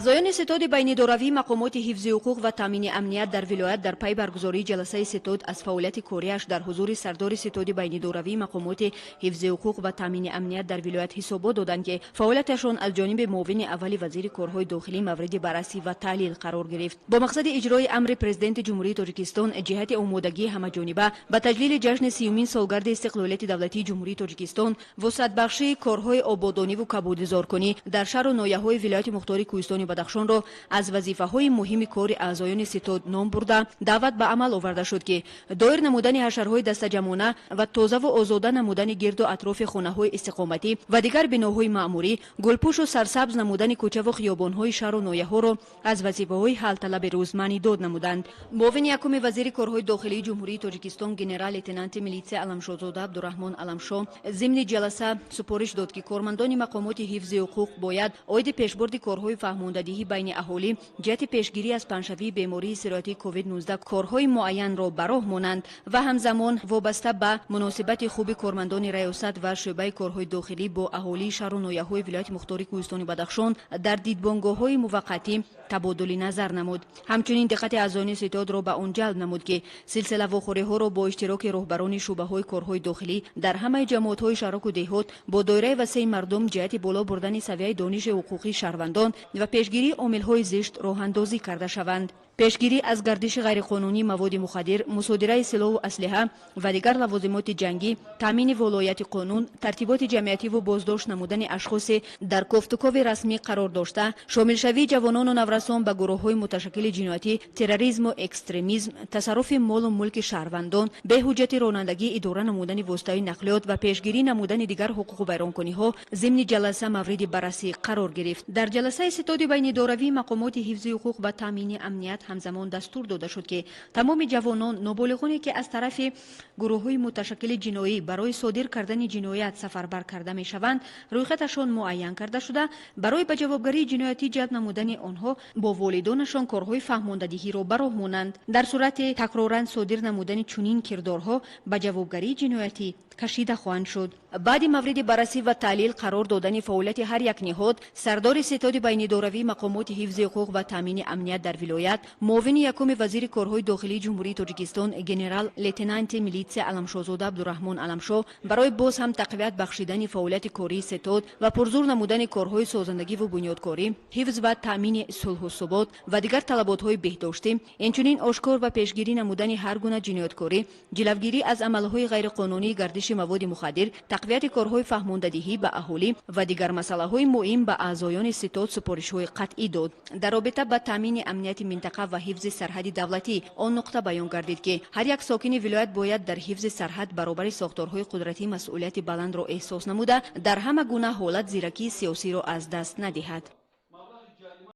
аъзоёни ситоди байнидоравии мақомоти ҳифзи ҳуқуқ ва таъмини амният дар вилоят дар пай баргузории ҷаласаи ситод аз фаъолияти кориаш дар ҳузури сардори ситоди байнидоравии мақомоти ҳифзи ҳуқуқ ва таъмини амният дар вилоят ҳисобот доданд ки фаъолияташон аз ҷониби муовини аввали вазири корҳои дохилӣ мавриди баррасӣ ва таҳлил қарор гирифт. бо мақсади иҷрои амри президенти ҷумҳурии тоҷикистон ҷиҳати омодагии ҳамаҷониба ба таҷлили ҷашни 30-юмин солгарди истиқлолияти давлатии ҷумҳурии тоҷикистон вусъатбахшии корҳои ободониву кабудизоркунӣ дар шаҳру ноҳияҳои вилояти мухтори кӯҳистони бадахшонро аз вазифаҳои муҳими кори аъзоёни ситод ном бурда даъват ба амал оварда шуд ки доир намудани ҳашарҳои дастаҷамона ва тозаву озода намудани гирду атрофи хонаҳои истиқоматӣ ва дигар биноҳои маъмурӣ, гулпӯшу сарсабз намудани кӯчаву хиёбонҳои шаҳру ноҳияҳоро аз вазифаҳои ҳалталаби рӯз маънидод намуданд. муовини якуми вазири корҳои дохилии ҷумҳурии тоҷикистон генерал лейтенанти милитсия аламшозода абдураҳмон аламшо зимни ҷаласа супориш дод ки кормандони мақомоти ҳифзи ҳуқуқ бояд оиди пешбурди корҳои фаҳмондадиҳӣ байни аҳолӣ ҷиҳати пешгирӣ аз паншавии бемории сироятии COVID-19 корҳои муайянро ба роҳ монанд ва ҳамзамон вобаста ба муносибати хуби кормандони раёсат ва шӯъбаи корҳои дохилӣ бо аҳолии шаҳру ноҳияҳои вилояти мухтори кӯҳистони бадахшон дар дидбонгоҳҳои муваққатӣ табодули назар намуд. ҳамчунин диққати аъзоёни ситодро ба он ҷалб намуд ки силсилавохӯриҳоро бо иштироки роҳбарони шӯъбаҳои корҳои дохилӣ дар ҳамаи ҷамоатҳои шаҳраку деҳот бо доираи васеи мардум ҷиҳати боло бурдани савияи дониши ҳуқуқии шаҳрвандон ва пешгирии омилҳои зишт роҳандозӣ карда шаванд. пешгирӣ аз гардиши ғайриқонунии маводи мухаддир, мусодираи силоҳу аслиҳа ва дигар лавозимоти ҷангӣ, таъмини волояти қонун, тартиботи ҷамъиятиву боздошт намудани ашхосе дар кофтукови расмӣ қарор дошта, шомилшавии ҷавонону наврасон ба гурӯҳҳои муташаккили ҷиноятӣ, терроризму экстремизм, тасарруфи молу мулки шаҳрвандон, беҳуҷҷати ронандагии идора намудани воситаҳои нақлиёт ва пешгирӣ намудани дигар ҳуқуқу вайронкуниҳо зимни ҷаласа мавриди баррасӣ қарор гирифт. дар ҷаласаи ситоди байнидоравии мақомоти ҳифзи ҳуқуқ ва таъмини амният ҳамзамон дастур дода шуд ки тамоми ҷавонон ноболиғоне ки аз тарафи гурӯҳҳои муташаккили ҷиноӣ барои содир кардани ҷиноят сафарбар карда мешаванд, рӯйхаташон муайян карда шуда барои ба ҷавобгарии ҷиноятӣ ҷалб намудани онҳо бо волидонашон корҳои фаҳмондадиҳиро ба роҳ монанд. дар сурати такроран содир намудани чунин кирдорҳо ба ҷавобгарии ҷиноятӣ кашида хоҳанд шуд. баъди мавриди баррасӣ ва таҳлил қарор додани фаъолияти ҳар як ниҳод, сардори ситоди байнидоравии мақомоти ҳифзи ҳуқуқ ва таъмини амният дар вилоят, муовини якуми вазири корҳои дохилии ҷумҳурии тоҷикистон генерал лейтенанти милитсия аламшозода абдураҳмон аламшо барои боз ҳам тақвият бахшидани фаъолияти кории ситод ва пурзур намудани корҳои созандагиву бунёдкорӣ, ҳифз ва таъмини сулҳу субот ва дигар талаботҳои беҳдоштӣ, инчунин ошкор ва пешгирӣ намудани ҳар гуна ҷинояткорӣ, ҷилавгирӣ аз амалҳои ғайриқонунии гардиши маводи мухаддир, тақвияти корҳои фаҳмондадиҳӣ ба аҳолӣ ва дигар масъалаҳои муҳим ба аъзоёни ситод супоришҳои қатъӣ дод. дар робита ба таъмини амнияти минтақа ва ҳифзи сарҳади давлатӣ он нуқта баён гардид ки ҳар як сокини вилоят бояд дар ҳифзи сарҳад баробари сохторҳои қудратӣ масъулияти баландро эҳсос намуда дар ҳама гуна ҳолат зиракии сиёсиро аз даст надиҳад.